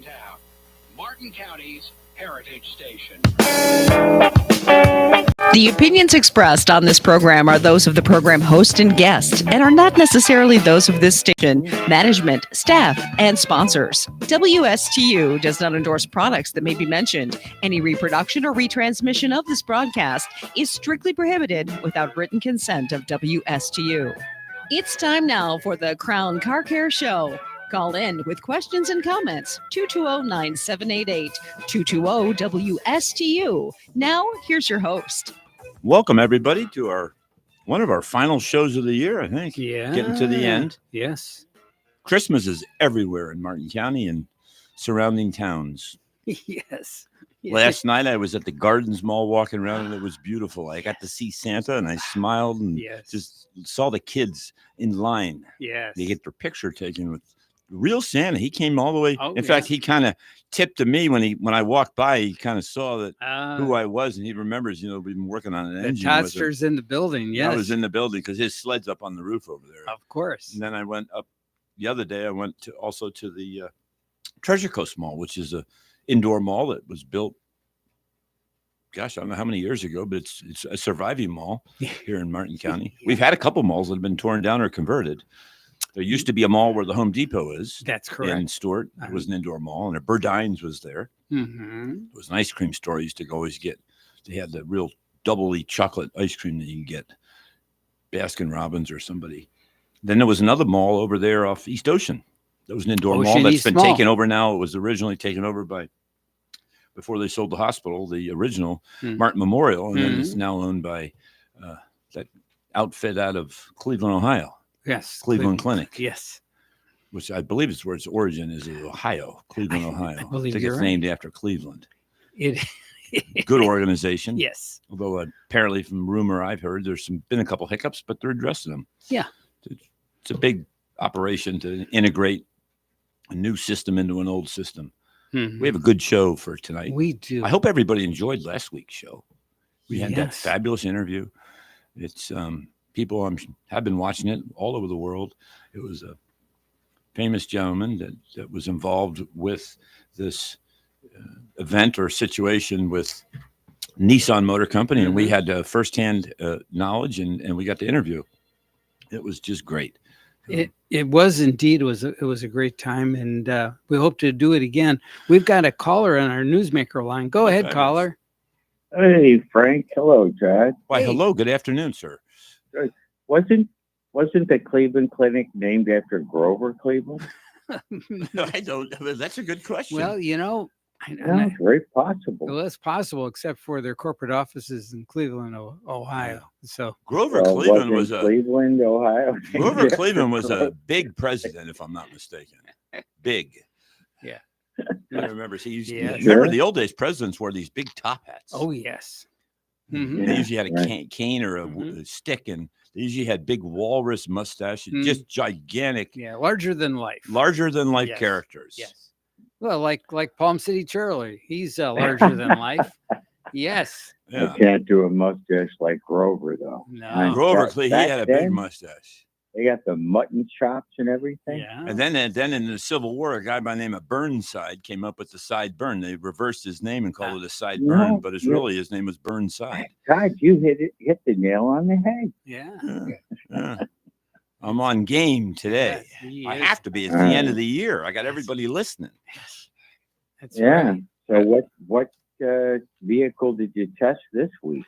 Town, Martin County's Heritage Station. The opinions expressed on this program are those of the program host and guest and are not necessarily those of this station, management, staff, and sponsors. WSTU does not endorse products that may be mentioned. Any reproduction or retransmission of this broadcast is strictly prohibited without written consent of WSTU. It's time now for the Crown Car Care Show. Call in with questions and comments, 220-9788, 220-WSTU. Now, here's your host. Welcome, everybody, to one of our final shows of the year, I think. Yeah. Getting to the end. Yes. Christmas is everywhere in Martin County and surrounding towns. Yes. Last night, I was at the Gardens Mall walking around, and it was beautiful. I got to see Santa, and I smiled and just saw the kids in line. Yes. They get their picture taken with real Santa. He came all the way. Oh, in fact, he kind of tipped to me when I walked by. He kind of saw that who I was, and he remembers. We've been working on an engine. Todster's in the building. Yes, I was in the building because his sled's up on the roof over there. Of course. And then I went up the other day. I went to the Treasure Coast Mall, which is a indoor mall that was built. Gosh, I don't know how many years ago, but it's a surviving mall here in Martin County. Yeah. We've had a couple malls that have been torn down or converted. There used to be a mall where the Home Depot is. That's correct. In Stuart. It was an indoor mall, and a Burdine's was there. Mm-hmm. It was an ice cream store I used to always get. They had the real doubly chocolate ice cream that you can get, Baskin Robbins or somebody. Then there was another mall over there off East Ocean. That was an indoor mall that's been taken over now. It was originally taken over before they sold the hospital, the original Martin Memorial, and then it's now owned by that outfit out of Cleveland, Ohio. Yes. Cleveland Clinic. Yes. Which I believe is where its origin is in Ohio, Cleveland, Ohio. I believe think you're it's right. named after Cleveland. It Good organization. Yes. Although apparently from rumor I've heard, there's been a couple hiccups, but they're addressing them. Yeah. It's a big operation to integrate a new system into an old system. Mm-hmm. We have a good show for tonight. We do. I hope everybody enjoyed last week's show. We had that fabulous interview. It's people have been watching it all over the world. It was a famous gentleman that was involved with this event or situation with Nissan Motor Company, and we had firsthand knowledge, and we got to interview. It was just great. It was indeed. It was a great time, and we hope to do it again. We've got a caller on our newsmaker line. Go ahead, caller. Hey, Frank. Hello, Todd. Why, hello. Good afternoon, sir. Wasn't the Cleveland Clinic named after Grover Cleveland? I don't. That's a good question. Well, It's very possible. Well, it's possible, except for their corporate offices in Cleveland, Ohio. So Grover Cleveland was Cleveland, Ohio. Grover Cleveland was a big president, if I'm not mistaken. Big. Yeah. I remember. Remember the old days, presidents wore these big top hats. Oh, yes. Mm-hmm. They usually had a cane or a stick, and they usually had big walrus mustaches, just gigantic. Yeah, larger than life. Characters. Yes. Well, like Palm City Charlie, he's larger than life. Yes. Yeah. I can't do a mustache like Grover, though. No. Grover, he had a big mustache. They got the mutton chops and everything. Yeah. And then in the Civil War, a guy by the name of Burnside came up with the side burn. They reversed his name and called it a side burn, but his name was Burnside. God, you hit the nail on the head. Yeah. I'm on game today. Yes, I have to be. It's the end of the year. I got everybody listening. That's right. So what vehicle did you test this week?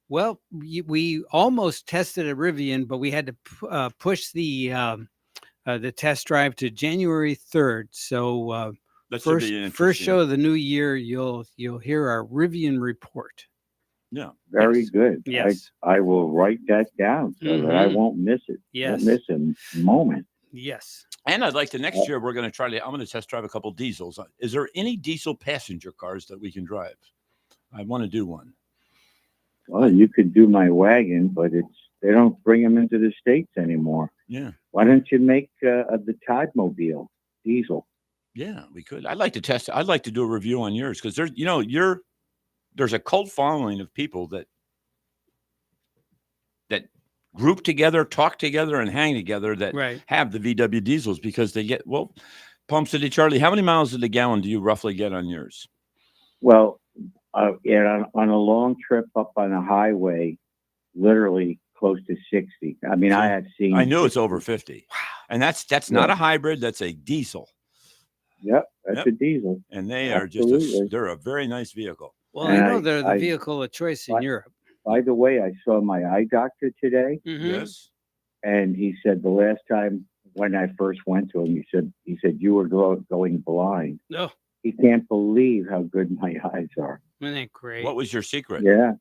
Well, we almost tested a Rivian, but we had to push the test drive to January 3rd. So first show of the new year, you'll hear our Rivian report. Yeah, very good. Yes, I will write that down so that I won't miss it. Yes, won't miss a moment. Yes, and I'd like to next year we're going to I'm going to test drive a couple diesels. Is there any diesel passenger cars that we can drive? I want to do one. Well, you could do my wagon, but they don't bring them into the States anymore. Yeah. Why don't you make the Todd Mobile diesel? Yeah, we could. I'd like to test. I'd like to do a review on yours because there's a cult following of people that group together, talk together, and hang together that have the VW diesels because they get Palm City, Charlie, how many miles to the gallon do you roughly get on yours? Well, on a long trip up on a highway, literally close to 60. I mean, I have seen. I knew it's over 50. Wow. And that's not a hybrid. That's a diesel. Yep, that's a diesel. And they are they're a very nice vehicle. Well, I know they're the vehicle of choice in Europe. By the way, I saw my eye doctor today. Mm-hmm. Yes. And he said the last time when I first went to him, he said you were going blind. No. He can't believe how good my eyes are. Isn't that great? What was your secret? Yeah.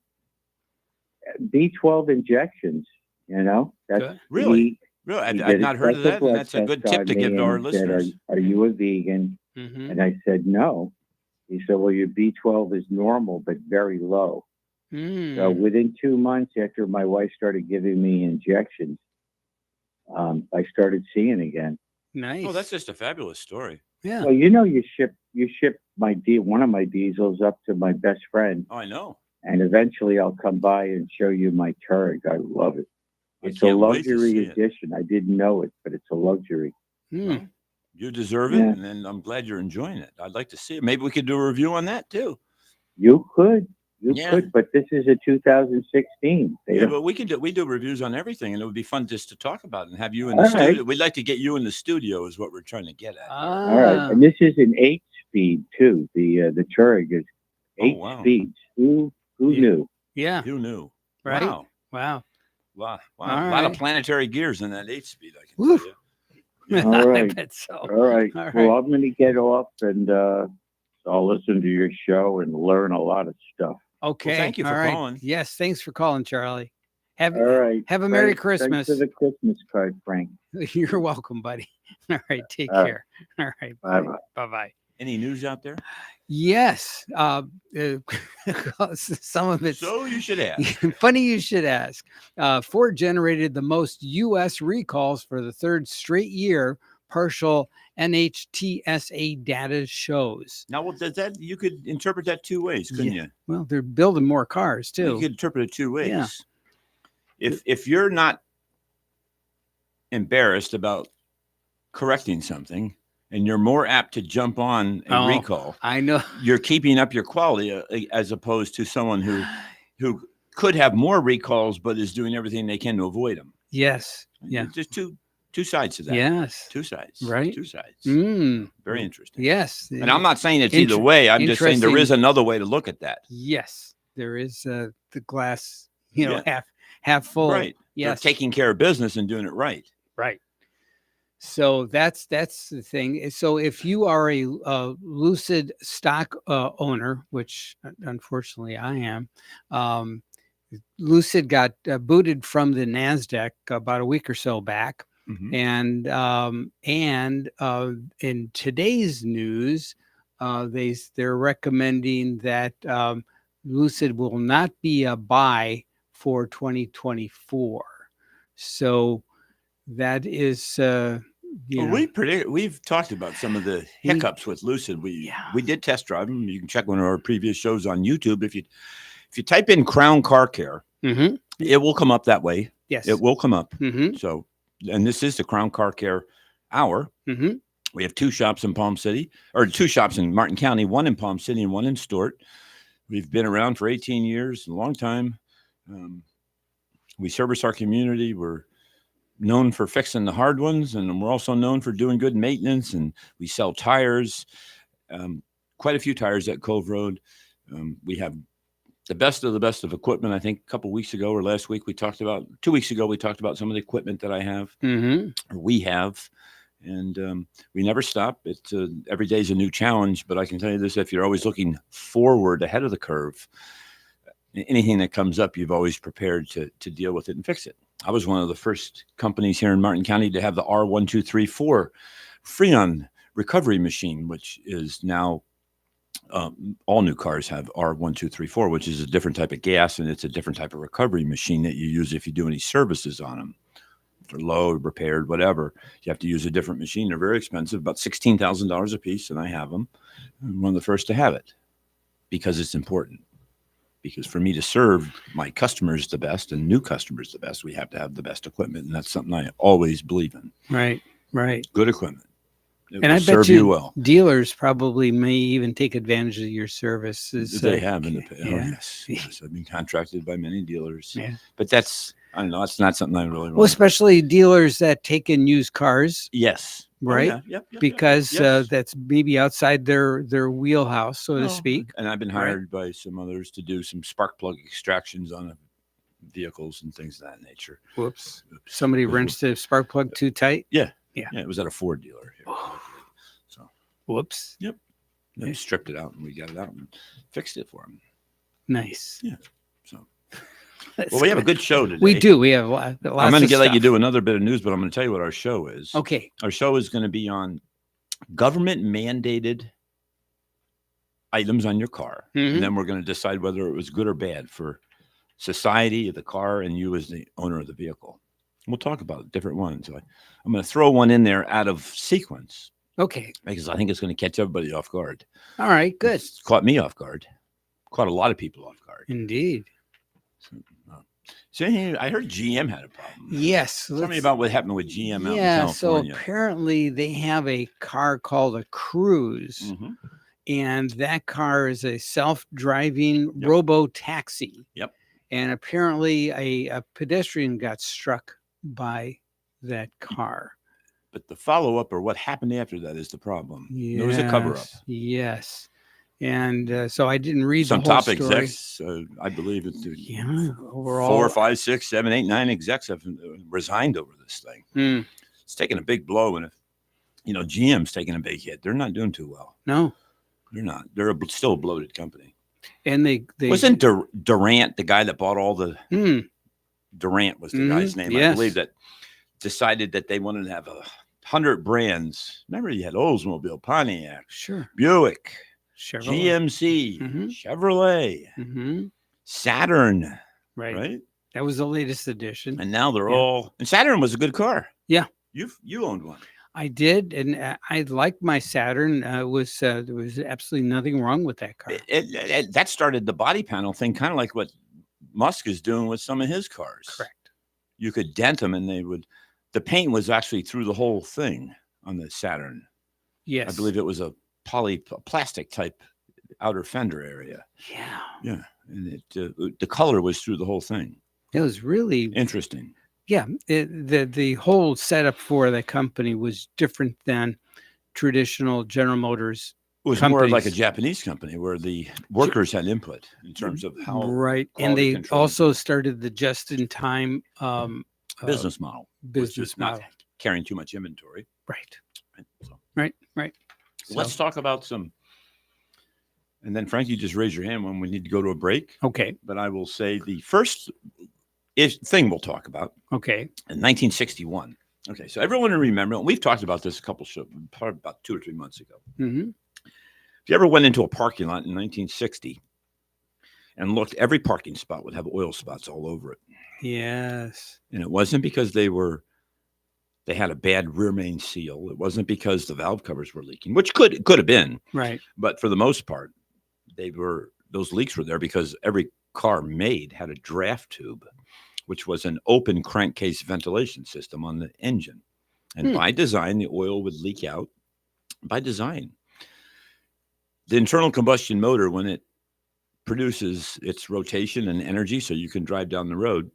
B12 injections, That's really. I've not heard of that. And that's a good tip to give to our listeners. Said, are you a vegan? Mm-hmm. And I said, no. He said, well, your B12 is normal, but very low. Mm. So within 2 months after my wife started giving me injections, I started seeing again. Nice. Oh, that's just a fabulous story. Yeah. Well, you ship one of my diesels up to my best friend. Oh, I know. And eventually I'll come by and show you my Touareg. I love it. It's a luxury edition. I didn't know it, but it's a luxury. Well, you deserve it, and I'm glad you're enjoying it. I'd like to see it. Maybe we could do a review on that too. You could. You could, but this is a 2016. But we do reviews on everything, and it would be fun just to talk about it and have you in the studio. We'd like to get you in the studio is what we're trying to get at. All right. And this is an 8-speed too. The Touareg is 8 speeds. Who knew? Yeah. Who knew? Right. Wow. All a lot of planetary gears in that 8-speed, I can tell you. Yeah. All right. I bet so. All right. Well, I'm going to get off and I'll listen to your show and learn a lot of stuff. Okay. Well, thank you for calling. Yes. Thanks for calling, Charlie. Have a Merry Christmas. Thanks for the Christmas card, Frank. You're welcome, buddy. All right. Take care. All right. Bye-bye. Bye-bye. Any news out there? Yes. Some of it. So you should ask. Funny you should ask. Ford generated the most U.S. recalls for the third straight year. Partial NHTSA data shows. Now, you could interpret that two ways, couldn't you? Well, they're building more cars too. You could interpret it two ways. Yeah. If you're not embarrassed about correcting something, and you're more apt to jump on a recall, I know you're keeping up your quality as opposed to someone who could have more recalls but is doing everything they can to avoid them. Yes. Yeah. Just two sides to that. Yes. Two sides. Right. Two sides. Mm. Very interesting. Yes. And I'm not saying it's either way. I'm just saying there is another way to look at that. Yes. There is the glass, half full. Right. Yes. They're taking care of business and doing it right. Right. So that's the thing. So if you are a Lucid stock owner, which unfortunately I am, Lucid got booted from the NASDAQ about a week or so back. Mm-hmm. And in today's news, they're recommending that Lucid will not be a buy for 2024. So that is we've talked about some of the hiccups with Lucid. We did test drive them. You can check one of our previous shows on YouTube. If you type in Crown Car Care, mm-hmm. it will come up that way. Yes, it will come up. Mm-hmm. So, and this is the Crown Car Care Hour. Mm-hmm. We have 2 shops in Palm City, or 2 shops in Martin County, one in Palm City and one in Stewart. We've been around for 18 years, a long time. We service our community. We're known for fixing the hard ones, and we're also known for doing good maintenance, and we sell tires, quite a few tires at Cove Road. We have the best of equipment. I think a couple weeks ago or last week 2 weeks ago, we talked about some of the equipment that I have, mm-hmm. or we have, and we never stop. It's every day is a new challenge, but I can tell you this, if you're always looking forward ahead of the curve, anything that comes up, you've always prepared to deal with it and fix it. I was one of the first companies here in Martin County to have the R1234 Freon recovery machine, which is now all new cars have R1234, which is a different type of gas, and it's a different type of recovery machine that you use if you do any services on them. If they're low, repaired, whatever. You have to use a different machine. They're very expensive, about $16,000 a piece, and I have them. I'm one of the first to have it because it's important. Because for me to serve my customers the best and new customers the best, we have to have the best equipment. And that's something I always believe in. Right. Good equipment. It And will I serve bet you you well. dealers probably may even take advantage of your services. They have in the past. Yeah. Oh, yes. I've been contracted by many dealers. Yeah. But that's, I don't know, it's not something I really want. Well, especially dealers that take in used cars. Yes. Right. Oh, yeah. Yep. Because Yes. that's maybe outside their wheelhouse, so to speak. And I've been hired by some others to do some spark plug extractions on vehicles and things of that nature. Whoops. Somebody wrenched the spark plug too tight. Yeah. It was at a Ford dealer here. So, whoops. Yep. They stripped it out and we got it out and fixed it for them. Nice. Yeah. So, well, we have a good show today. We do. We have lots I'm going to let stuff. you do another bit of news, but I'm going to tell you what our show is. Okay. Our show is going to be on government mandated items on your car. Mhm. And then we're going to decide whether it was good or bad for society, the car, and you as the owner of the vehicle. We'll talk about different ones. I'm going to throw one in there out of sequence. Okay. Because I think it's going to catch everybody off guard. All right. Good. It's caught me off guard. Caught a lot of people off guard. Indeed. So I heard GM had a problem. Yes. Tell me about what happened with GM out in Yeah. So California. apparently they have a car called a Cruise, Mhm. and that car is a self-driving robo taxi. Yep. And apparently a pedestrian got struck by that car. But the follow-up or what happened after that is the problem. There was a cover-up. Yes. And so I didn't read Some the whole top story. execs, I believe it's Overall, 4, 5, 6, 7, 8, 9 execs have resigned over this thing. It's taken a big blow. And if, GM's taking a big hit, they're not doing too well. No, they're not. They're still a bloated company. And they wasn't Durant the guy that bought all the Durant was the guy's name. Yes. I believe that decided that they wanted to have 100 brands. Remember, you had Oldsmobile, Pontiac, sure, Buick, Chevrolet. GMC, Chevrolet, Saturn. Right. That was the latest edition. And now they're all. And Saturn was a good car. Yeah. You owned one. I did, and I liked my Saturn. There was absolutely nothing wrong with that car. That started the body panel thing, kind of like what Musk is doing with some of his cars. Correct. You could dent them, and the paint was actually through the whole thing on the Saturn. Yes, I believe it was a plastic type outer fender area. Yeah, and the color was through the whole thing. It was really interesting. Yeah, the whole setup for the company was different than traditional General Motors. It was more like a Japanese company where the workers had input in terms of how and they also started the just-in-time business model. Business model, not carrying too much inventory. Right. So let's talk about some. And then, Frank, you just raise your hand when we need to go to a break. Okay. But I will say the first thing we'll talk about. Okay. In 1961. Okay, so everyone will remember, and we've talked about this a couple shows, probably about 2 or 3 months ago. Mm-hmm. If you ever went into a parking lot in 1960 and looked, every parking spot would have oil spots all over it. Yes. And it wasn't because they had a bad rear main seal. It wasn't because the valve covers were leaking, which could have been. Right. But for the most part, those leaks were there because every car made had a draft tube, which was an open crankcase ventilation system on the engine. And by design, the oil would leak out by design. The internal combustion motor, when it produces its rotation and energy so you can drive down the road,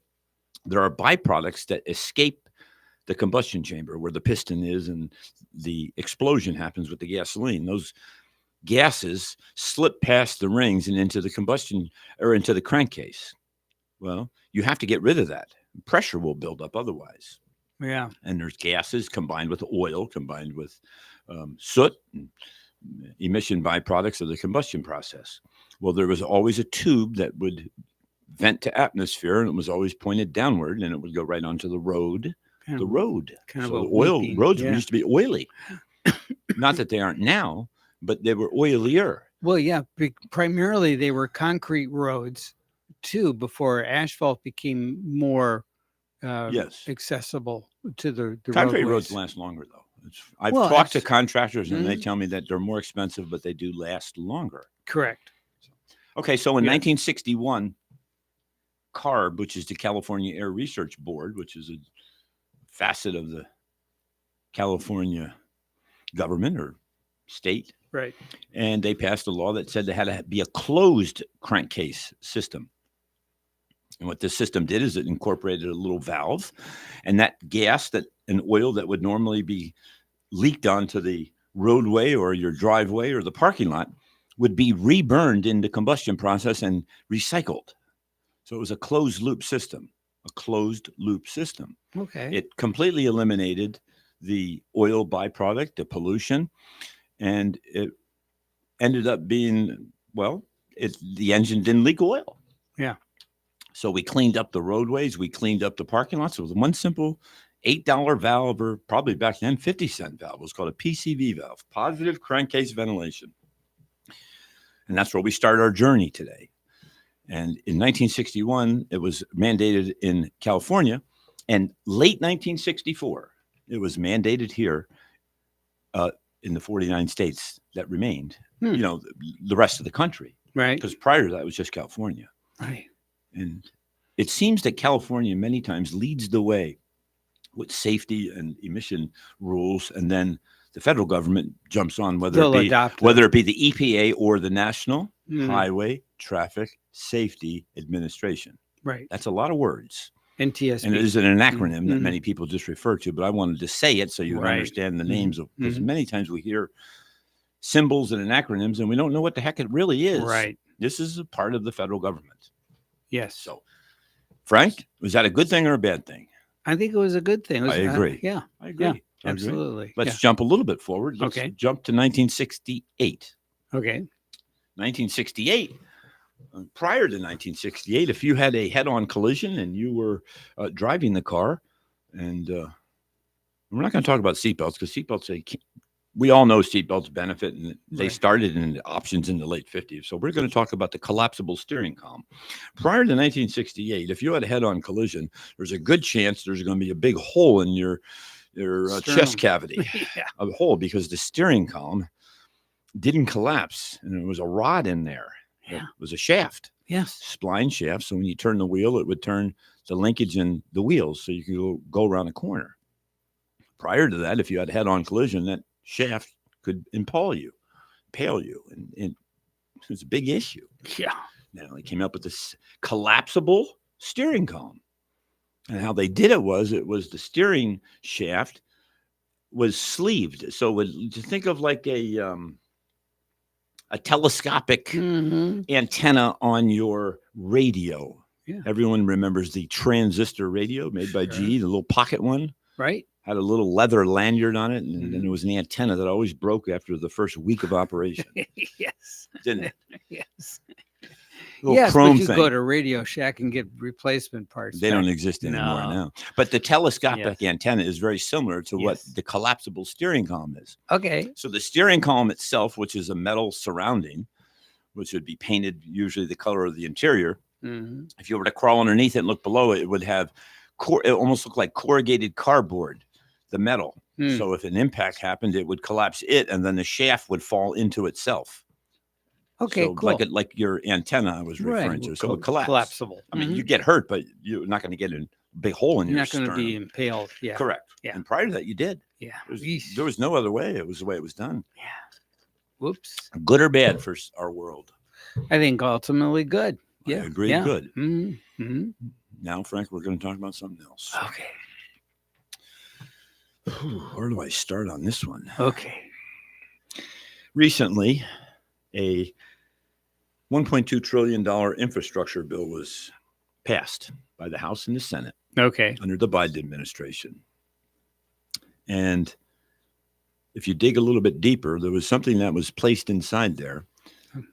there are byproducts that escape the combustion chamber where the piston is and the explosion happens with the gasoline. Those gases slip past the rings and into the combustion or into the crankcase. Well, you have to get rid of that. Pressure will build up otherwise. Yeah. And there's gases combined with oil, combined with soot, and emission byproducts of the combustion process. Well, there was always a tube that would vent to atmosphere, and it was always pointed downward, and it would go right onto the road. Kind the road. Kind so of the oil weeping, roads used to be oily. Not that they aren't now, but they were oilier. Well, yeah, primarily they were concrete roads too before asphalt became more accessible to the concrete roadways. roads last longer though. I've talked to contractors and they tell me that they're more expensive, but they do last longer. Correct. Okay, so in 1961, CARB, which is the California Air Research Board, which is a facet of the California government or state. Right. And they passed a law that said there had to be a closed crankcase system. And what this system did is it incorporated a little valve, and that gas and oil that would normally be leaked onto the roadway or your driveway or the parking lot would be reburned in the combustion process and recycled. So it was a closed loop system. Okay. It completely eliminated the oil byproduct, the pollution, and it ended up being, the engine didn't leak oil. Yeah. So we cleaned up the roadways. We cleaned up the parking lots. It was one simple $8 valve, or probably back then 50-cent valve. It was called a PCV valve, positive crankcase ventilation. And that's where we start our journey today. And in 1961, it was mandated in California, and late 1964, it was mandated here in the 49 states that remained, the rest of the country. Right. Because prior to that, it was just California. Right. And it seems that California many times leads the way with safety and emission rules, and then the federal government jumps on, whether it be the EPA or the National Highway Traffic Safety Administration. Right. That's a lot of words. NTSB. And it is an acronym that many people just refer to, but I wanted to say it so you understand the names of, because many times we hear symbols and acronyms and we don't know what the heck it really is. Right. This is a part of the federal government. Yes. So, Frank, was that a good thing or a bad thing? I think it was a good thing. I agree. Yeah. I agree. Yeah, absolutely. Let's jump a little bit forward. Let's jump to 1968. Okay. 1968. Prior to 1968, if you had a head-on collision and you were driving the car, and we're not going to talk about seatbelts because seatbelts, we all know seatbelts benefit, and they started in the options in the late 50s. So we're going to talk about the collapsible steering column. Prior to 1968, if you had a head-on collision, there's a good chance there's going to be a big hole in your chest cavity, a hole, because the steering column didn't collapse, and there was a rod in there. Yeah. It was a shaft. Yes. Spline shaft. So when you turn the wheel, it would turn the linkage in the wheels so you could go around the corner. Prior to that, if you had a head-on collision, that shaft could impale you. And it was a big issue. Yeah. Now they came up with this collapsible steering column. And how they did it was the steering shaft was sleeved. So to think of like a telescopic antenna on your radio. Yeah. Everyone remembers the transistor radio made by GE, the little pocket one. Right. Had a little leather lanyard on it, and then there was an antenna that always broke after the first week of operation. Yes. Didn't it? Yes. Little chrome but you thing. go to Radio Shack and get replacement parts. They don't exist anymore now. But the telescopic antenna is very similar to what the collapsible steering column is. Okay. So the steering column itself, which is a metal surrounding, which would be painted usually the color of the interior. If you were to crawl underneath it and look below it, it would have it almost look like corrugated cardboard, the metal. So if an impact happened, it would collapse it, and then the shaft would fall into itself. Okay, so cool. Like your antenna I was referring to. So it collapsed. Collapsible. I mean, you get hurt, but you're not going to get a big hole in You're your not going to sternum. be impaled. Yeah. Correct. Yeah. And prior to that, you did. Yeah. There was no other way. It was the way it was done. Yeah. Whoops. Good or bad for our world? I think ultimately good. Yeah. I agree. Yeah. Good. Mm-hmm. Now, Frank, we're going to talk about something else. Okay. Where do I start on this one? Okay. Recently, a $1.2 trillion infrastructure bill was passed by the House and the Senate. Okay. Under the Biden administration. And if you dig a little bit deeper, there was something that was placed inside there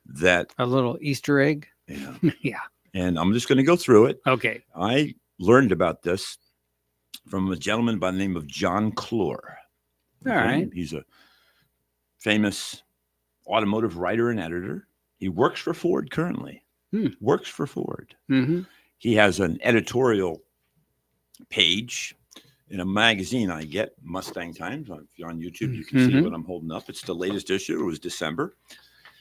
that a little Easter egg. Yeah. Yeah. And I'm just going to go through it. Okay. I learned about this from a gentleman by the name of John Clore. All right. He's a famous automotive writer and editor. He works for Ford currently. Works for Ford. Mm-hmm. He has an editorial page in a magazine I get, Mustang Times. If you're on YouTube, you can see what I'm holding up. It's the latest issue. It was December.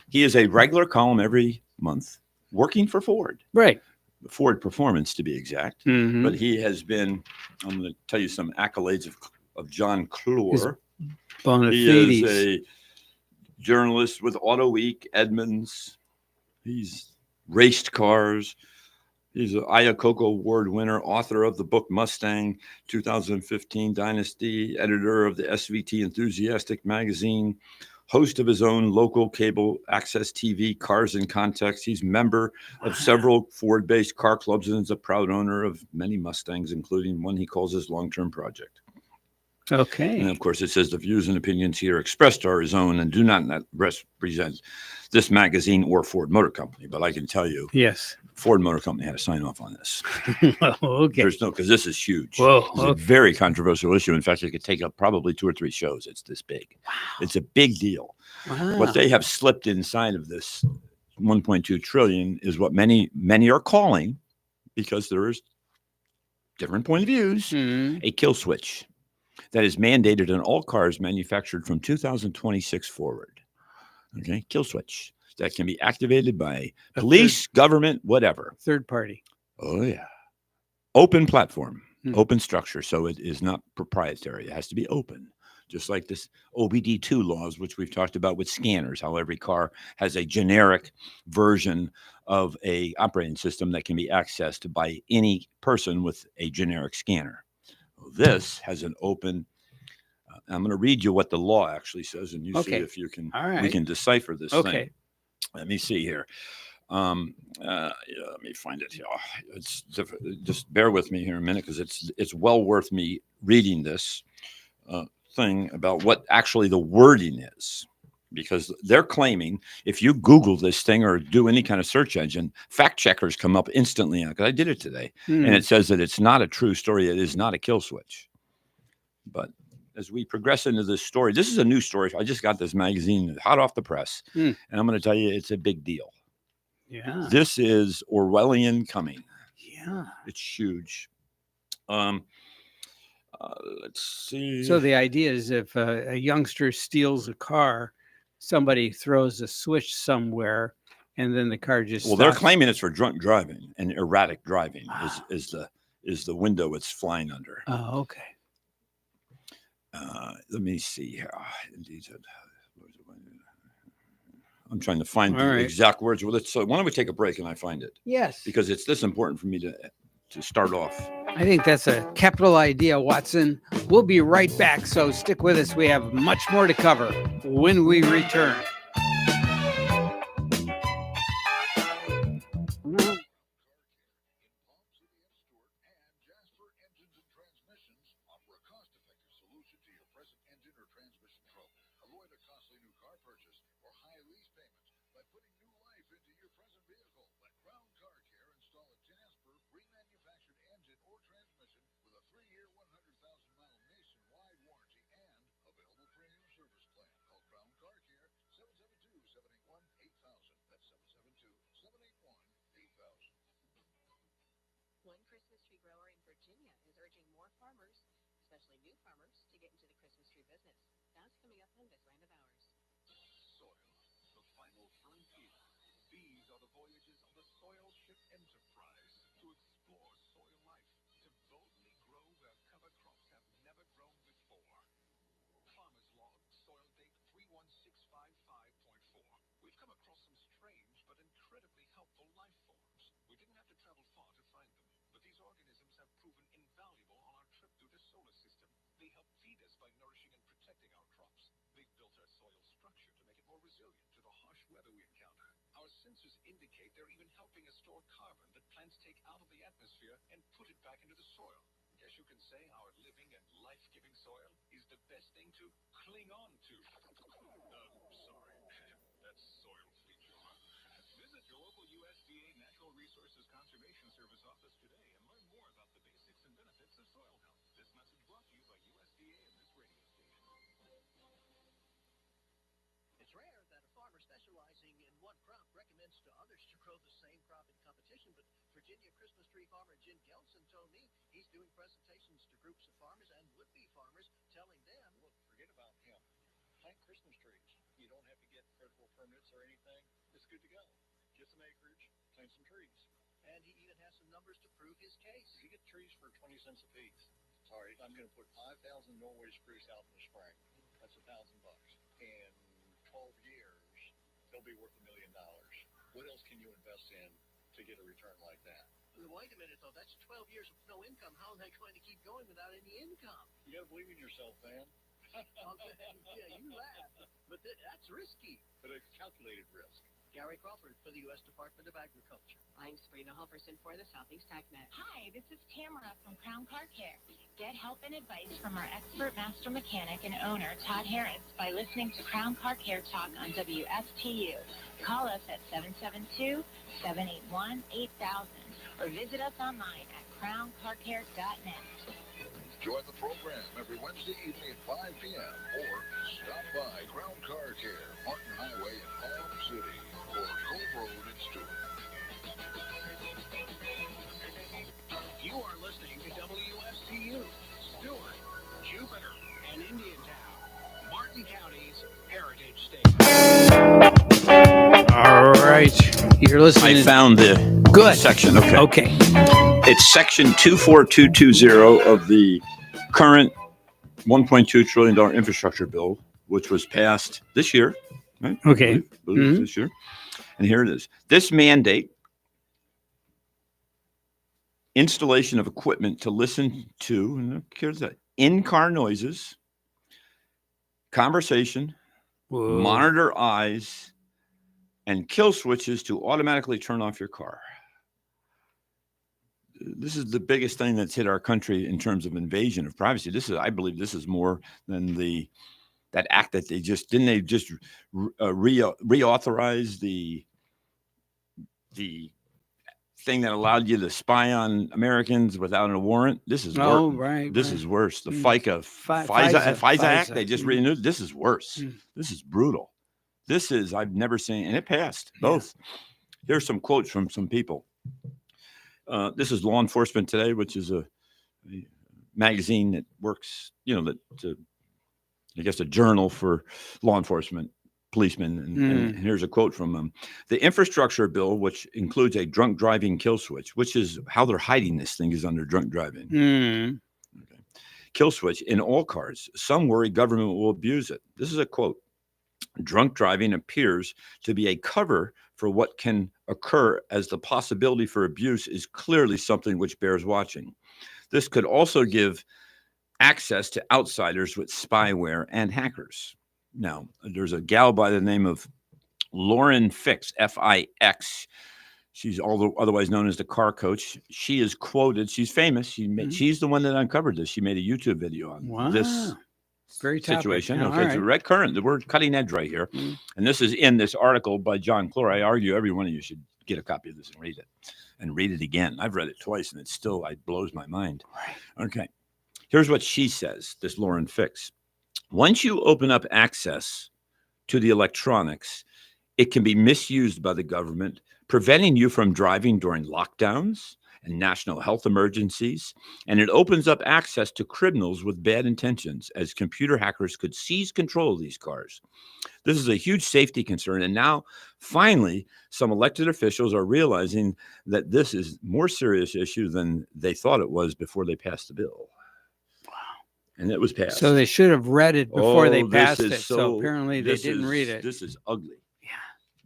He is a regular column every month working for Ford. Right. Ford Performance, to be exact. Mm-hmm. But he has been, I'm going to tell you some accolades of John Clore. Bonafides. He is a journalist with Auto Week, Edmonds. He's raced cars. He's an Iacocca Award winner, author of the book Mustang 2015 Dynasty, editor of the SVT Enthusiastic magazine, host of his own local cable access TV, Cars in Context. He's member of several Ford-based car clubs and is a proud owner of many Mustangs, including one he calls his long-term project. Okay. And of course, it says the views and opinions here expressed are his own and do not represent this magazine or Ford Motor Company. But I can tell you, yes, Ford Motor Company had to sign off on this. Okay. There's no, because this is huge. Whoa. It's a very controversial issue. In fact, it could take up probably 2 or 3 shows. It's this big. Wow. It's a big deal. Wow. What they have slipped inside of this 1.2 trillion is what many are calling, because there is different point of views, a kill switch that is mandated in all cars manufactured from 2026 forward. Okay, kill switch that can be activated by police, government, whatever. Third party. Oh, yeah. Open platform, open structure. So it is not proprietary. It has to be open. Just like this OBD2 laws, which we've talked about with scanners, how every car has a generic version of a operating system that can be accessed by any person with a generic scanner. This has an open. I'm going to read you what the law actually says, and you see if you can. All right. We can decipher this Okay. thing. Let me see here. Let me find it here. It's just bear with me here a minute, because it's well worth me reading this thing about what actually the wording is, because they're claiming if you Google this thing or do any kind of search engine, fact checkers come up instantly. Because I did it today, and it says that it's not a true story. It is not a kill switch. But as we progress into this story, this is a new story. I just got this magazine hot off the press, and I'm going to tell you it's a big deal. Yeah. This is Orwellian coming. Yeah. It's huge. Let's see. So the idea is if a youngster steals a car, somebody throws a switch somewhere, and then the car just stops. They're claiming it's for drunk driving and erratic driving. Is the window it's flying under. Oh, okay. Let me see here. I'm trying to find the exact words. Well, so why don't we take a break and I find it? Yes. Because it's this important for me to start off. I think that's a capital idea, Watson. We'll be right back, so stick with us. We have much more to cover when we return. One Christmas tree grower in Virginia is urging more farmers, especially new farmers, to get into the Christmas tree business. That's coming up on This Land of Ours. Soil, the final frontier. These are the voyages of the Soil Ship Enterprise to explore soil life, to boldly grow where cover crops have never grown before. Farmer's Log, soil date 31655.4. We've come across some strange but incredibly helpful life forms. We didn't have to travel far to find them, but these organisms have proven invaluable on our trip through the solar system. They help feed us by nourishing and protecting our crops. They've built our soil structure to make it more resilient to the harsh weather we encounter. Our sensors indicate they're even helping us store carbon that plants take out of the atmosphere and put it back into the soil. Guess you can say our living and life-giving soil is the best thing to cling on to. Sorry, that's soil feature. Visit your local USDA Natural Resources Conservation Service office today and learn more about the basics and benefits of soil health. This message brought to you by USDA and this radio station. It's rare that a farmer specializing in one crop recommends to others to grow the same crop in competition, but Virginia Christmas tree farmer Jim Gelson told me he's doing presentations to groups of farmers and would-be farmers, telling them, look, forget about him. Plant Christmas trees. You don't have to get federal permits or anything. It's good to go. Get some acreage, plant some trees. And he even has some numbers to prove his case. You get trees for 20 cents a piece. All right, I'm going to put 5,000 Norway spruce out in the spring. costs $1,000. In 12 years, they'll be worth $1 million. What else can you invest in to get a return like that? Wait a minute, though. That's 12 years of no income. How are they going to keep going without any income? You got to believe in yourself, man. Yeah, you laugh, but that's risky. But a calculated risk. Gary Crawford for the U.S. Department of Agriculture. I'm Sabrina Halverson for the Southeast TechNet. Hi, this is Tamara from Crown Car Care. Get help and advice from our expert master mechanic and owner, Todd Harris, by listening to Crown Car Care Talk on WSTU. Call us at 772-781-8000 or visit us online at crowncarcare.net. Join the program every Wednesday evening at 5 p.m. or stop by Crown Car Care, Martin Highway in Palm City or Cove Road in Stewart. You are listening to WSTU, Stewart, Jupiter, and Indiantown, Martin County's Heritage State. All right. You're listening. I found the Good section. Okay. Okay. It's section 24220 of the current $1.2 trillion infrastructure bill, which was passed this year. Right? Okay. This year. And here it is. This mandate installation of equipment to listen to, and here's that, in-car noises, conversation, monitor eyes, and kill switches to automatically turn off your car. This is the biggest thing that's hit our country in terms of invasion of privacy. I believe this is more than that act that they just reauthorize the thing that allowed you to spy on Americans without a warrant. This is right. This is worse. The FISA Act they just renewed. This is worse. This is brutal. This is, I've never seen, and it passed both. Here's some quotes from some people. This is Law Enforcement Today, which is a magazine that works, I guess a journal for law enforcement policemen. And here's a quote from them. The infrastructure bill, which includes a drunk driving kill switch, which is how they're hiding this thing, is under drunk driving. Okay. Kill switch in all cars. Some worry government will abuse it. This is a quote. Drunk driving appears to be a cover for what can occur, as the possibility for abuse is clearly something which bears watching. This could also give access to outsiders with spyware and hackers. Now, there's a gal by the name of Lauren Fix, F-I-X. She's otherwise known as the car coach. She is quoted. She's famous. She's the one that uncovered this. She made a YouTube video on this very situation. Topic. Okay, it's a red current. We're cutting edge right here. And this is in this article by John Clore. I argue every one of you should get a copy of this and read it. And read it again. I've read it twice, and it blows my mind. Okay. Here's what she says, this Lauren Fix. Once you open up access to the electronics, it can be misused by the government, preventing you from driving during lockdowns and national health emergencies. And it opens up access to criminals with bad intentions, as computer hackers could seize control of these cars. This is a huge safety concern. And now, finally, some elected officials are realizing that this is a more serious issue than they thought it was before they passed the bill. And it was passed. So they should have read it before they passed it. So apparently they didn't read it. This is ugly. Yeah.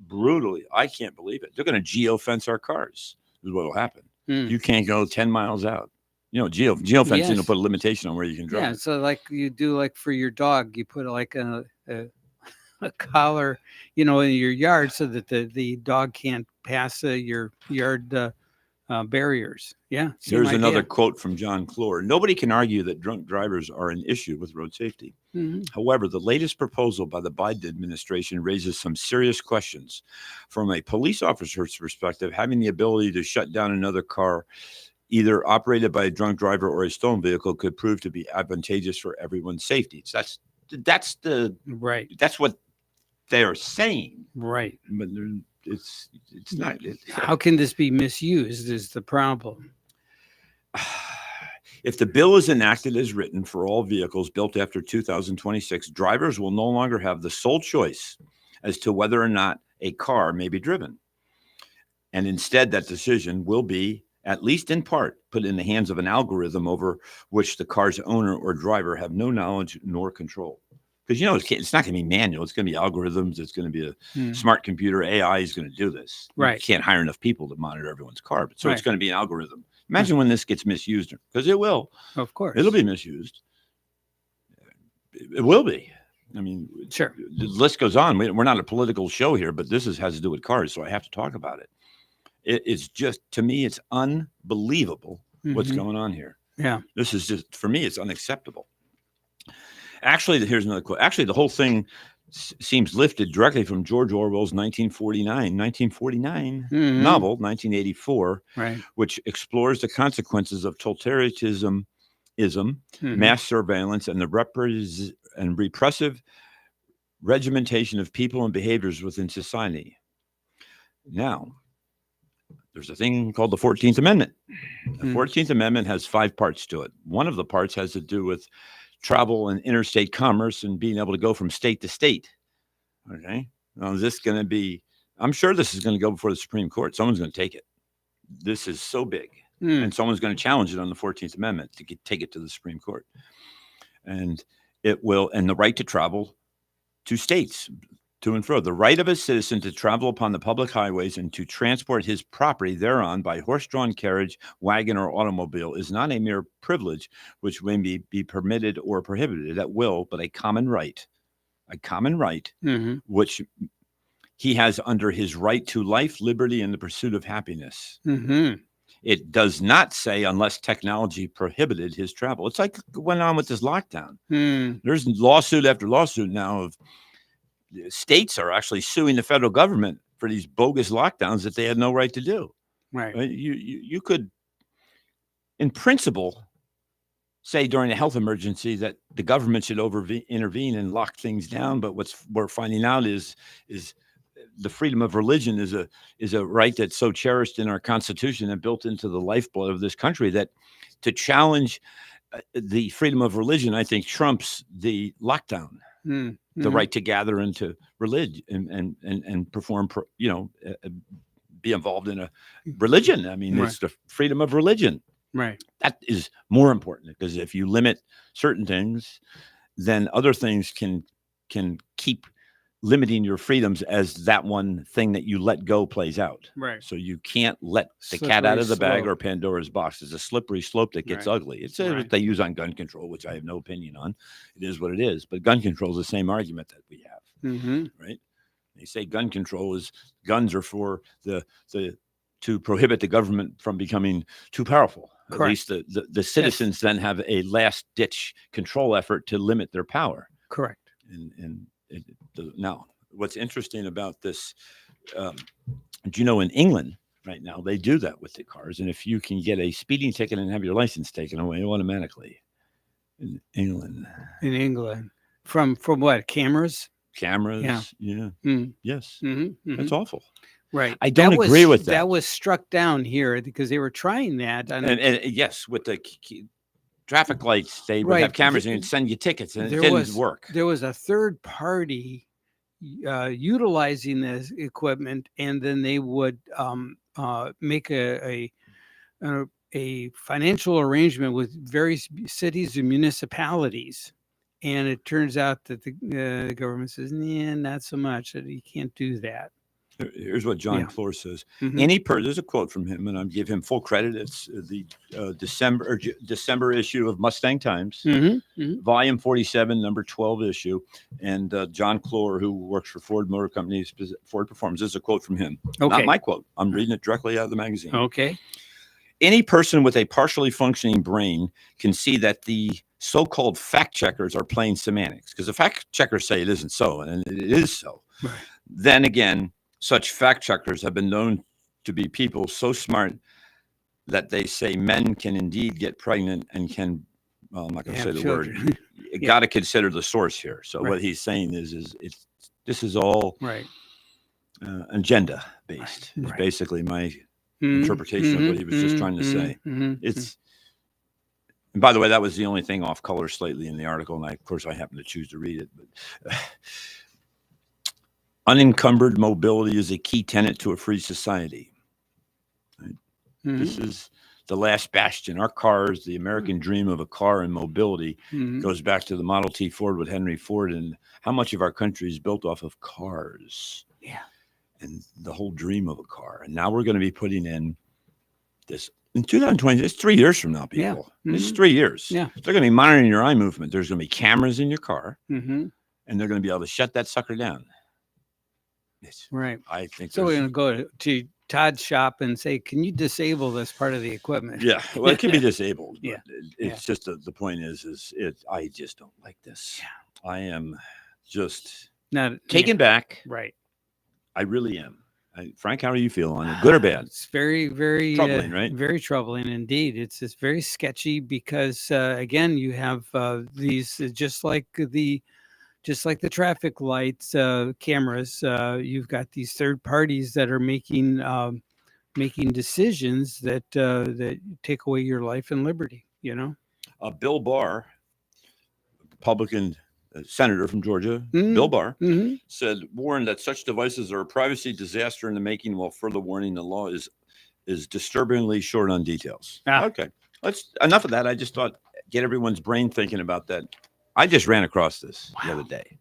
Brutally. I can't believe it. They're going to geofence our cars is what will happen. You can't go 10 miles out. Geofencing will put a limitation on where you can drive. Yeah. So like you do, like for your dog, you put like a collar, in your yard so that the dog can't pass your yard barriers. Yeah. Here's another quote from John Clore. Nobody can argue that drunk drivers are an issue with road safety. However, the latest proposal by the Biden administration raises some serious questions. From a police officer's perspective, having the ability to shut down another car, either operated by a drunk driver or a stolen vehicle, could prove to be advantageous for everyone's safety. That's what they are saying. Right. But it's not. How can this be misused is the problem. If the bill is enacted as written for all vehicles built after 2026, drivers will no longer have the sole choice as to whether or not a car may be driven. And instead, that decision will be, at least in part, put in the hands of an algorithm over which the car's owner or driver have no knowledge nor control. because it's not going to be manual. It's going to be algorithms. It's going to be a smart computer. AI is going to do this. Right. You can't hire enough people to monitor everyone's car, so Right. it's going to be an algorithm. Imagine when this gets misused, because it will. Of course, it'll be misused. It will be. I mean, sure. The list goes on. We're not a political show here, but this has to do with cars, so I have to talk about it. It's just, to me, it's unbelievable what's going on here. Yeah. This is just, for me, it's unacceptable. Actually, here's another quote. Actually, the whole thing seems lifted directly from George Orwell's 1949 novel, 1984, right, which explores the consequences of totalitarianism, mass surveillance, and the repressive regimentation of people and behaviors within society. Now, there's a thing called the 14th Amendment. The 14th Amendment has 5 parts to it. One of the parts has to do with travel and interstate commerce and being able to go from state to state. Okay. Now, is this going to be, I'm sure this is going to go before the Supreme Court. Someone's going to take it. This is so big. And someone's going to challenge it on the 14th Amendment to take it to the Supreme Court. And it will, and the right to travel to states, to and fro. The right of a citizen to travel upon the public highways and to transport his property thereon by horse-drawn carriage, wagon, or automobile is not a mere privilege which may be permitted or prohibited at will, but a common right, which he has under his right to life, liberty, and the pursuit of happiness. It does not say unless technology prohibited his travel. It's like what went on with this lockdown. There's lawsuit after lawsuit now of states are actually suing the federal government for these bogus lockdowns that they had no right to do. Right. You could, in principle, say during a health emergency that the government should intervene and lock things down. But what we're finding out is the freedom of religion is a right that's so cherished in our Constitution and built into the lifeblood of this country that to challenge the freedom of religion, I think, trumps the lockdown. The right to gather and to religion and perform, be involved in a religion. I mean, it's the freedom of religion. Right. That is more important, because if you limit certain things, then other things can keep limiting your freedoms as that one thing that you let go plays out. Right. So you can't let the Slippery cat out of the bag slope. or Pandora's box. It's a slippery slope that gets ugly. It's what they use on gun control, which I have no opinion on. It is what it is. But gun control is the same argument that we have, right? They say guns are for to prohibit the government from becoming too powerful. Correct. At least the citizens then have a last ditch control effort to limit their power. Correct. Now, what's interesting about this, in England right now, they do that with the cars. And if you can get a speeding ticket and have your license taken away automatically in England. From what? Cameras? Yeah. Yes. That's awful. Right. I don't agree with that. That was struck down here because they were trying that. And yes, with the traffic lights, they would have cameras and send you tickets, and it didn't work. There was a third party utilizing this equipment, and then they would make a financial arrangement with various cities and municipalities. And it turns out that the government says, nah, not so much, that you can't do that. Here's what John Clore says. There's a quote from him, and I give him full credit. It's the December issue of Mustang Times, volume 47, number 12 issue. And John Clore, who works for Ford Motor Company, Ford Performance, this is a quote from him. Okay. Not my quote. I'm reading it directly out of the magazine. Okay. Any person with a partially functioning brain can see that the so-called fact checkers are playing semantics, because the fact checkers say it isn't so, and it is so. Right. Then again, such fact checkers have been known to be people so smart that they say men can indeed get pregnant and can, well, I'm not going to say the word. You got to consider the source here. So what he's saying is this is all agenda based. It's basically my interpretation of what he was just trying to say. It's, and by the way, that was the only thing off color slightly in the article, and of course I happen to choose to read it. But unencumbered mobility is a key tenet to a free society. Right? This the last bastion. Our cars, the American dream of a car and mobility, goes back to the Model T Ford with Henry Ford, and how much of our country is built off of cars. Yeah. And the whole dream of a car. And now we're going to be putting in this in 2020. It's 3 years from now, people. Yeah. It's 3 years. Yeah. They're going to be monitoring your eye movement. There's going to be cameras in your car, and they're going to be able to shut that sucker down. Right. I think so. We're going to go to Todd's shop and say, "Can you disable this part of the equipment?" Yeah. Well, it can be disabled. Yeah. It's just the point is I just don't like this. Yeah. I am just not taken back. Right. I really am. Frank, how are you feeling on it? Good or bad? It's very, very troubling, right? Very troubling indeed. It's very sketchy because again, you have these just like the traffic lights cameras. You've got these third parties that are making decisions that take away your life and liberty. Bill Barr, Republican senator from Georgia, Bill Barr, warned that such devices are a privacy disaster in the making, while further warning the law is disturbingly short on details. Okay, let's enough of that. I just thought get everyone's brain thinking about that. I just ran across this the other day.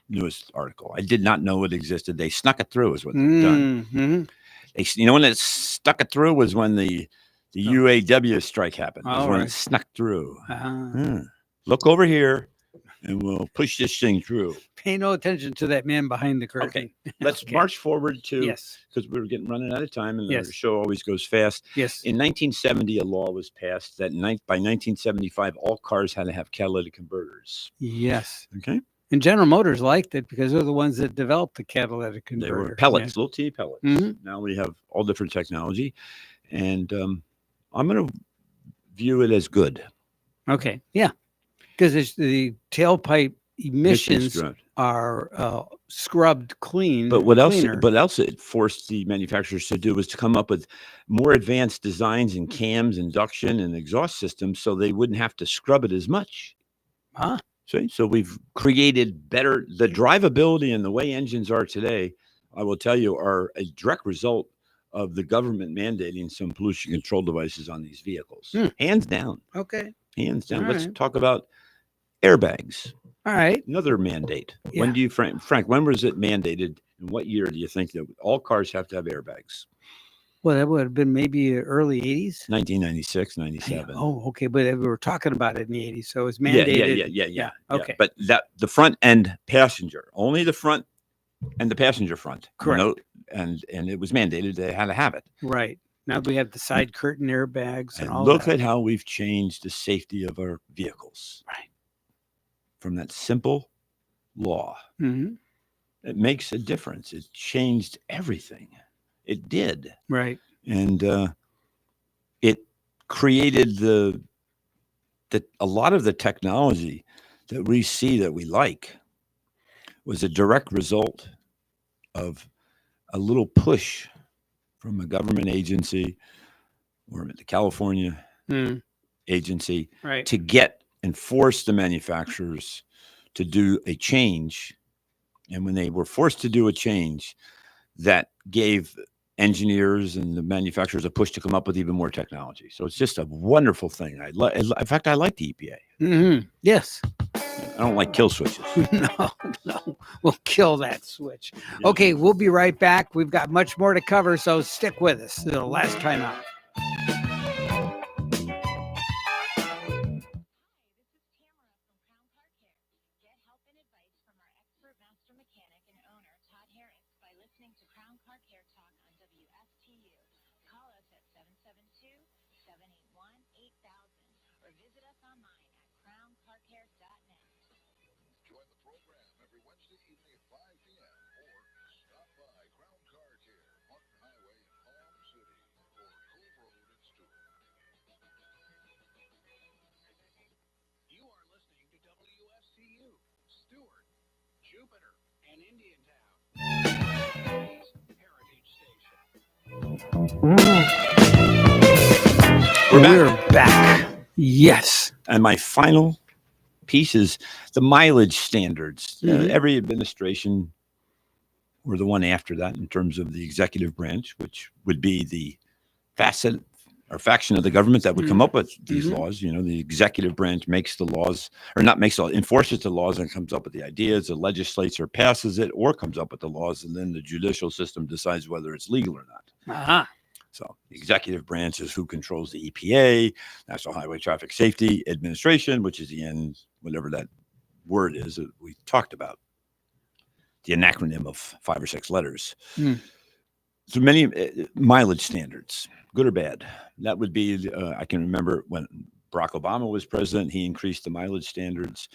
Newest article. I did not know it existed. They snuck it through is what they've done. When it stuck it through was when the UAW strike happened. Was when it snuck through. Look over here. And we'll push this thing through. Pay no attention to that man behind the curtain. Okay, let's march forward to because we're running out of time, and the show always goes fast. Yes. In 1970, a law was passed that by 1975, all cars had to have catalytic converters. Yes. Okay. And General Motors liked it because they're the ones that developed the catalytic converter. They were pellets, little T pellets. Now we have all different technology, and I'm going to view it as good. Okay. Yeah. Because the tailpipe emissions are scrubbed clean. But what else it forced the manufacturers to do was to come up with more advanced designs in cams, induction, and exhaust systems, so they wouldn't have to scrub it as much. See? So we've created better the drivability and the way engines are today. I will tell you, are a direct result of the government mandating some pollution control devices on these vehicles. Hands down. Okay. Hands down. Let's talk about airbags. All right. Another mandate. Yeah. When do you, Frank, when was it mandated? And what year do you think that all cars have to have airbags? Well, that would have been maybe early 80s. 1996, 97. Oh, okay. But we were talking about it in the 80s. So it was mandated. Yeah. Okay. But the front end passenger, only the front and the passenger front. Correct. And it was mandated they had to have it. Right. Now we have the side curtain airbags and all look that. at how we've changed the safety of our vehicles. Right. From that simple law. It makes a difference. It changed everything. It did. Right. And it created a lot of the technology that we see that we like was a direct result of a little push from a government agency or the California agency to get and force the manufacturers to do a change. And when they were forced to do a change, that gave engineers and the manufacturers a push to come up with even more technology. So it's just a wonderful thing. In fact, I like the EPA. Yes. I don't like kill switches. No. We'll kill that switch. Okay, we'll be right back. We've got much more to cover, so stick with us. The last time out. Todd Harris by listening to Crown Car Care Talk on WSTU. Call us at 772-781-8000 or visit us online at crowncarcare.net. Join the program every Wednesday evening at 5 p.m. or stop by Crown Car Care, Martin Highway in Palm City or Cove Road in Stewart. You are listening to WSTU, Stewart, Jupiter, and Indiantown. Heritage Station. We're back. Yes. And my final piece is the mileage standards. Every administration, or the one after that, in terms of the executive branch, which would be the facet or faction of the government that would come up with these Mhm. laws. You know, the executive branch makes the laws, or not makes the enforces the laws and comes up with the ideas. The legislature passes it or comes up with the laws, and then the judicial system decides whether it's legal or not. Uh-huh. So the executive branch is who controls the EPA, National Highway Traffic Safety Administration, which is the end, whatever that word is that we talked about. The acronym of 5 or 6 letters. Mm. So many mileage standards, good or bad. That would be, I can remember when Barack Obama was president, he increased the mileage standards,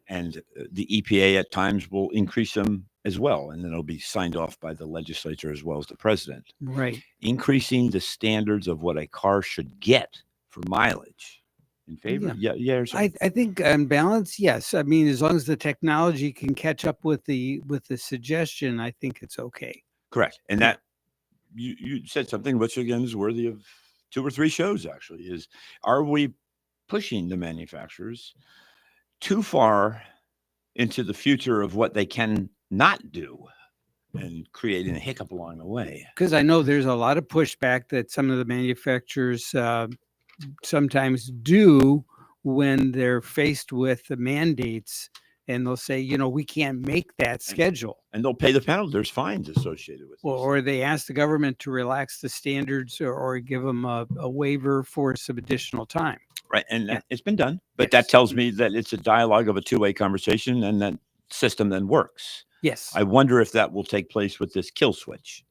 and the EPA at times will increase them as well. And then it'll be signed off by the legislature as well as the president. Right. Increasing the standards of what a car should get for mileage. In favor? Yeah. I think on balance, yes. I mean, as long as the technology can catch up with the suggestion, I think it's okay. Correct. And that you said something which again is worthy of 2 or 3 shows actually, is are we pushing the manufacturers too far into the future of what they can not do and creating a hiccup along the way? Because I know there's a lot of pushback that some of the manufacturers sometimes do when they're faced with the mandates, and they'll say, you know, we can't make that schedule. And they'll pay the penalty. There's fines associated with it. Or they ask the government to relax the standards or give them a waiver for some additional time. Right. And it's been done. But that tells me that it's a dialogue of a two-way conversation, and that system then works. Yes. I wonder if that will take place with this kill switch.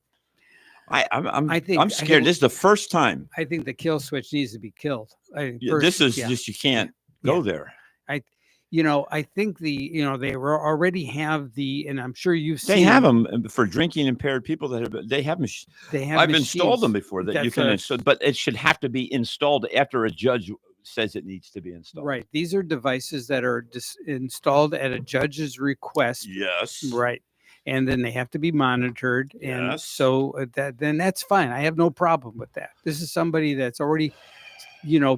I'm scared. This is the first time. I think the kill switch needs to be killed. This is just, you can't go there. I think they already have and I'm sure you've seen. They have them for drinking impaired people they have I've installed them before that you can install, but it should have to be installed after a judge says it needs to be installed. Right. These are devices that are installed at a judge's request. Yes. Right. And then they have to be monitored. And so then that's fine. I have no problem with that. This is somebody that's already,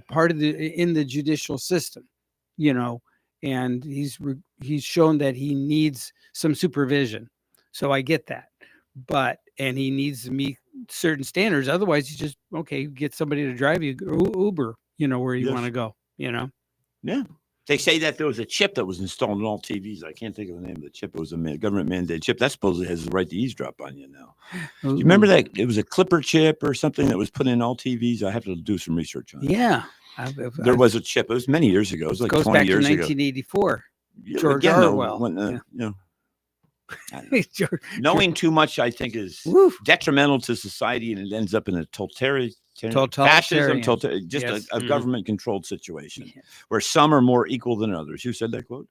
part of in the judicial system, and he's shown that he needs some supervision. So I get that, and he needs to meet certain standards. Otherwise, you just, get somebody to drive you Uber, where you want to go, Yeah. They say that there was a chip that was installed in all TVs. I can't think of the name of the chip. It was a government mandated chip. That supposedly has the right to eavesdrop on you now. Do you remember that? It was a Clipper chip or something that was put in all TVs. I have to do some research on it. Yeah. There was a chip. It was many years ago. It was like 20 years ago. 1984. George again, Orwell. Knowing too much, I think, is detrimental to society, and it ends up in a fascism, just a government-controlled situation where some are more equal than others. Who said that quote?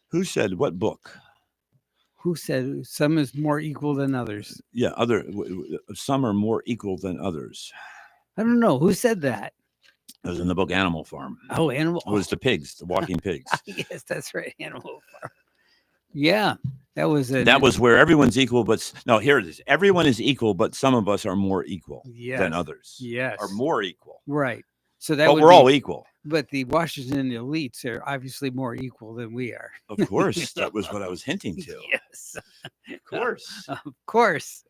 Who said what book? Who said some is more equal than others? Yeah, some are more equal than others. I don't know. Who said that? It was in the book Animal Farm. Oh, Animal. It was the pigs, the walking pigs. Yes, that's right. Animal Farm. Yeah, that was where everyone's equal, but no, here it is. Everyone is equal, but some of us are more equal than others. Yes, are more equal. Right. So we're all equal. But the Washington elites are obviously more equal than we are. Of course, that was what I was hinting to. Yes, of course, of course.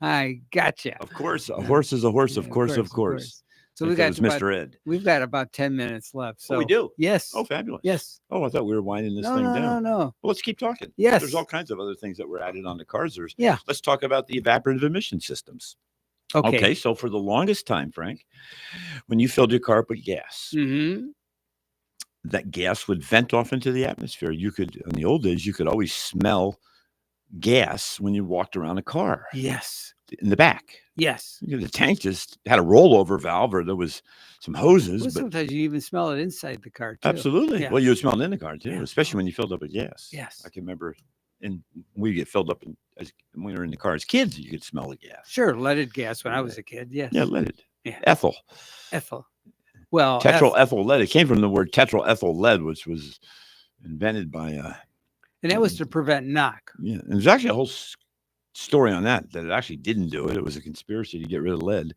I gotcha. Of course, a horse is a horse. Of course. So we got Mr. Ed. We've got about 10 minutes left. So we do. Yes. Oh, fabulous. Yes. Oh, I thought we were winding this thing down. No. Well, let's keep talking. Yes. There's all kinds of other things that were added on the cars. Yeah. Let's talk about the evaporative emission systems. Okay. So for the longest time, Frank, when you filled your car up with gas, that gas would vent off into the atmosphere. In the old days, you could always smell gas when you walked around a car. Yes. In the back. Yes. The tank just had a rollover valve, or there was some hoses. Well, sometimes you even smell it inside the car, too. Absolutely. Yeah. Well, you would smell it in the car, too, especially when you filled up with gas. Yes. I can remember we get filled up when we were in the car as kids, you could smell the gas. Sure. Leaded gas when I was a kid. Yes. Yeah, leaded. Yeah. Ethyl. Well, tetraethyl lead. It came from the word tetraethyl lead, which was invented by and that was to prevent knock. Yeah. And there's actually a whole story on that it actually didn't do it. It was a conspiracy to get rid of lead.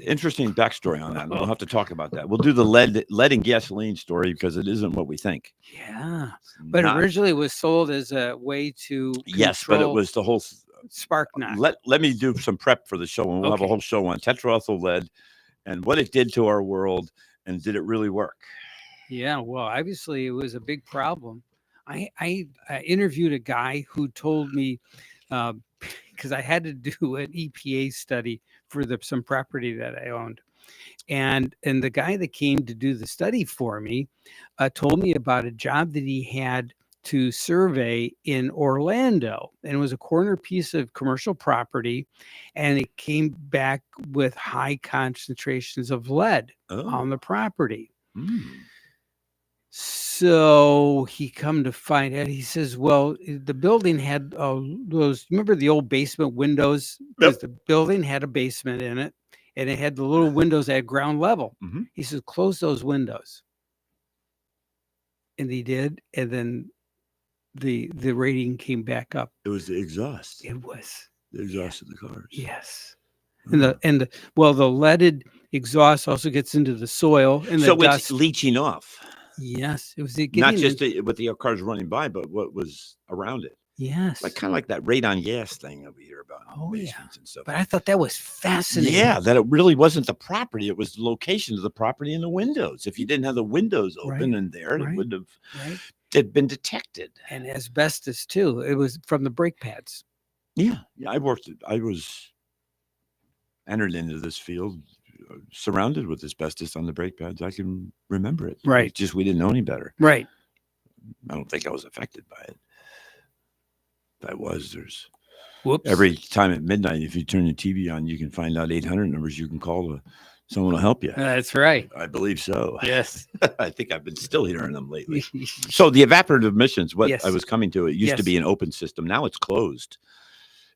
Interesting backstory on that. We'll have to talk about that. We'll do the lead and gasoline story because it isn't what we think. Yeah. But originally it was sold as a way to yes, but it was the whole spark knock. Let me do some prep for the show, and we'll have a whole show on tetraethyl lead and what it did to our world, and did it really work? Yeah, well, obviously it was a big problem. I interviewed a guy who told me, because I had to do an EPA study for some property that I owned, and the guy that came to do the study for me told me about a job that he had to survey in Orlando, and it was a corner piece of commercial property, and it came back with high concentrations of lead on the property. So he come to find out, he says, well, the building had those, remember the old basement windows? Because the building had a basement in it, and it had the little windows at ground level. He says, close those windows. And he did, and then the rating came back up. It was the exhaust. It was the exhaust of the cars. Yes. And the leaded exhaust also gets into the soil and the so dust. It's leaching off. Yes, it was not just with the cars running by, but what was around it. Yes, like kind of like that radon gas thing that we hear about. And stuff. But I thought that was fascinating. Yeah, that it really wasn't the property; it was the location of the property and the windows. If you didn't have the windows open it would have it been detected. And asbestos too. It was from the brake pads. Yeah, I was entered into this field surrounded with asbestos on the brake pads. I can remember it. Right. It's just we didn't know any better. Right. I don't think I was affected by it. If I was, there's Whoops. Every time at midnight, if you turn the TV on, you can find out 800 numbers you can call someone will help you. That's right. I believe so. Yes. I think I've been still hearing them lately. So the evaporative emissions, I was coming to, it used to be an open system. Now it's closed.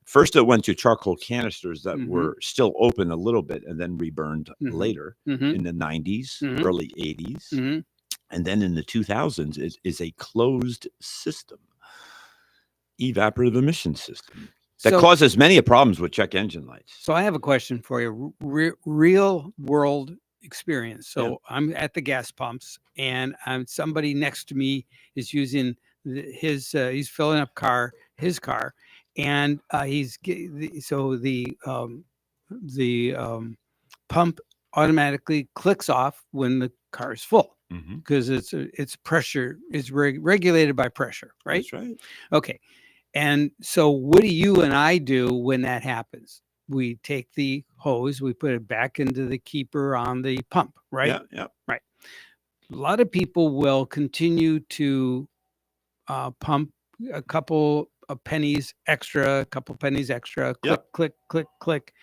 First, it went to charcoal canisters that were still open a little bit and then reburned later in the 90s, early 80s. And then in the 2000s, it is a closed system, evaporative emission system that causes many problems with check engine lights. So I have a question for you. Real world experience. So I'm at the gas pumps and somebody next to me is using he's filling up his car. And the pump automatically clicks off when the car is full because its pressure is regulated by pressure, right? That's right. Okay. And so what do you and I do when that happens? We take the hose, we put it back into the keeper on the pump, right? Yeah. Right. A lot of people will continue to pump a couple of pennies extra, click, click, click.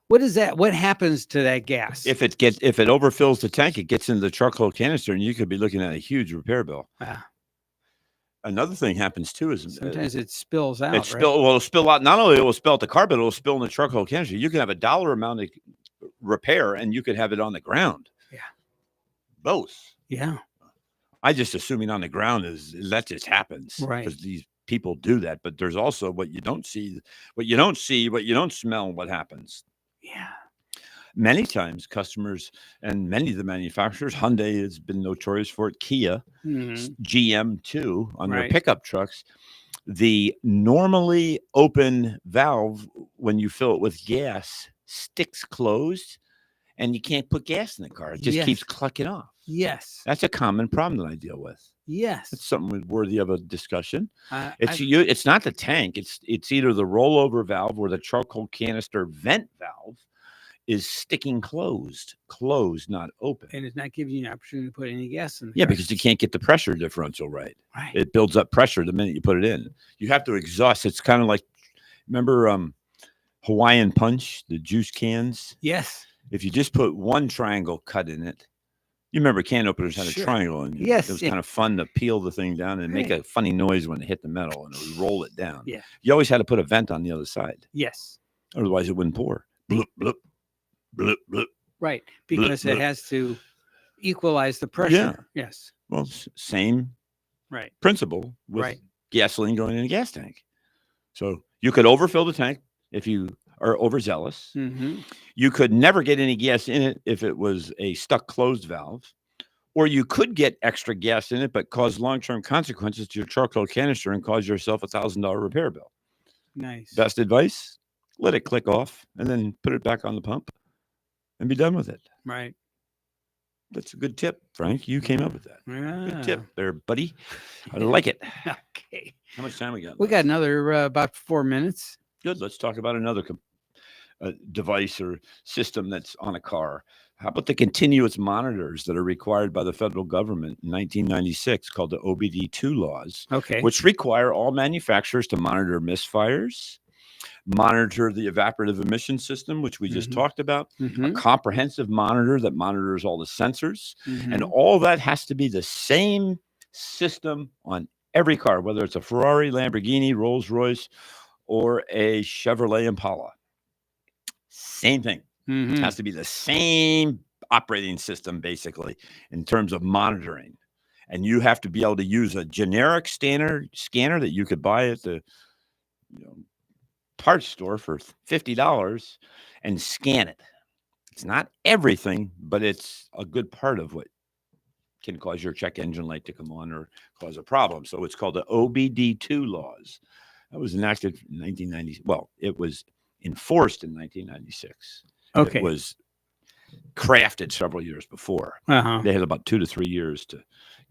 What is that? What happens to that gas? If it overfills the tank, it gets into the charcoal canister, and you could be looking at a huge repair bill. Another thing happens too is sometimes it spills out. It'll spill out. Not only will it spill out the car, but it'll spill in the charcoal canister. You can have a $1 amount of repair, and you could have it on the ground. Yeah, both. Yeah, I just assuming on the ground that just happens, right? Because these people do that, but there's also what you don't see, what you don't smell, what happens. Yeah. Many times customers and many of the manufacturers, Hyundai has been notorious for it, Kia, GM too, on their pickup trucks, the normally open valve, when you fill it with gas, sticks closed and you can't put gas in the car. It just keeps clucking off. Yes. That's a common problem that I deal with. Yes. It's something worthy of a discussion. It's not the tank. It's either the rollover valve or the charcoal canister vent valve is sticking closed, not open. And it's not giving you an opportunity to put any gas in. Yeah, because you can't get the pressure differential right. It builds up pressure the minute you put it in. You have to exhaust. It's kind of like, remember Hawaiian Punch, the juice cans? Yes. If you just put one triangle cut in it, you remember can openers had a triangle, and it was kind of fun to peel the thing down and make a funny noise when it hit the metal, and it would roll it down. Yeah. You always had to put a vent on the other side. Yes. Otherwise, it wouldn't pour. Bloop, bloop, bloop, bloop. Right, because it has to equalize the pressure. Yeah. Yes. Well, same principle with gasoline going in a gas tank. So you could overfill the tank if you are overzealous. You could never get any gas in it if it was a stuck closed valve, or you could get extra gas in it but cause long-term consequences to your charcoal canister and cause yourself $1,000 repair bill. Nice. Best advice: let it click off and then put it back on the pump and be done with it. Right. That's a good tip, Frank. You came up with that. Yeah. Good tip there, buddy. I like it. Okay. How much time we got? We got another about 4 minutes. Good. Let's talk about another device or system that's on a car. How about the continuous monitors that are required by the federal government in 1996 called the OBD2 laws, which require all manufacturers to monitor misfires, monitor the evaporative emission system, which we just talked about, a comprehensive monitor that monitors all the sensors, and all that has to be the same system on every car, whether it's a Ferrari, Lamborghini, Rolls-Royce, or a Chevrolet Impala. Same thing. It has to be the same operating system, basically, in terms of monitoring. And you have to be able to use a generic scanner that you could buy at the parts store for $50 and scan it. It's not everything, but it's a good part of what can cause your check engine light to come on or cause a problem. So it's called the OBD2 laws. That was enacted in 1990. Well, it was enforced in 1996. Okay. It was crafted several years before. They had about 2 to 3 years to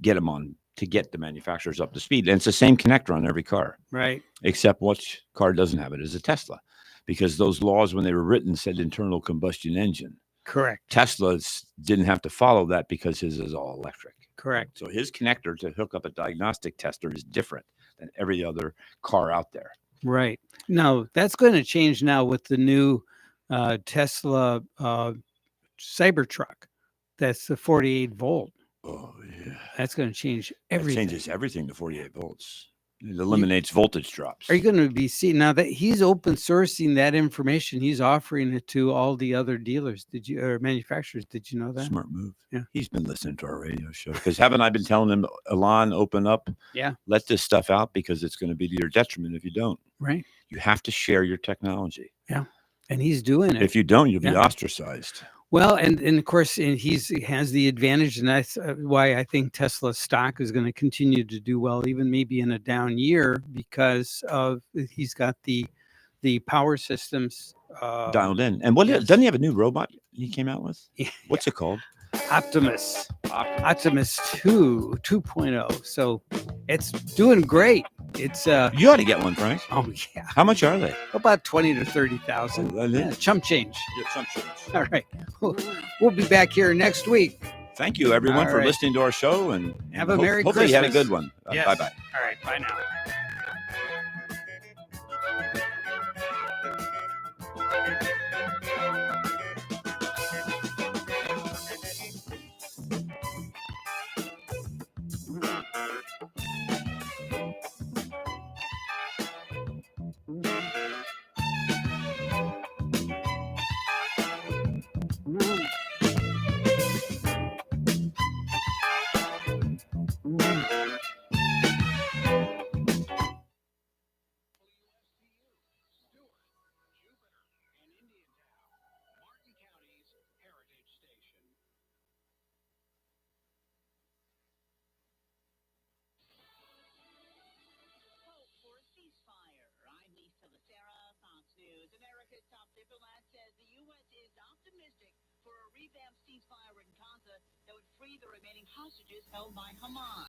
get them on, to get the manufacturers up to speed. And it's the same connector on every car. Right. Except which car doesn't have it is a Tesla. Because those laws, when they were written, said internal combustion engine. Correct. Tesla's didn't have to follow that because his is all electric. Correct. So his connector to hook up a diagnostic tester is different than every other car out there. Right. Now, that's going to change now with the new Tesla Cybertruck. That's the 48 volt. Oh, yeah. That's going to change everything. It changes everything to 48 volts. It eliminates voltage drops. Are you going to be seeing now that he's open sourcing that information? He's offering it to all the other dealers. Or manufacturers? Did you know that? Smart move. Yeah. He's been listening to our radio show because haven't I been telling him, Elon, open up? Yeah. Let this stuff out because it's going to be to your detriment if you don't. Right. You have to share your technology. Yeah. And he's doing it. If you don't, you'll be ostracized. Well, and of course, and he has the advantage, and that's why I think Tesla stock is going to continue to do well, even maybe in a down year, because of he's got the power systems dialed in. And doesn't he have a new robot he came out with? Yeah. What's it called? Optimus 2.0. So it's doing great. It's you ought to get one, Frank. Oh yeah. How much are they? About 20 to 30,000. Chump change. Yeah, chump change. All right. We'll be back here next week. Thank you, everyone, for listening to our show, and have a Merry hopefully Christmas. you had a good one. Yes. Bye bye. All right. Bye now. America's top diplomat says the U.S. is optimistic for a revamped ceasefire in Gaza that would free the remaining hostages held by Hamas.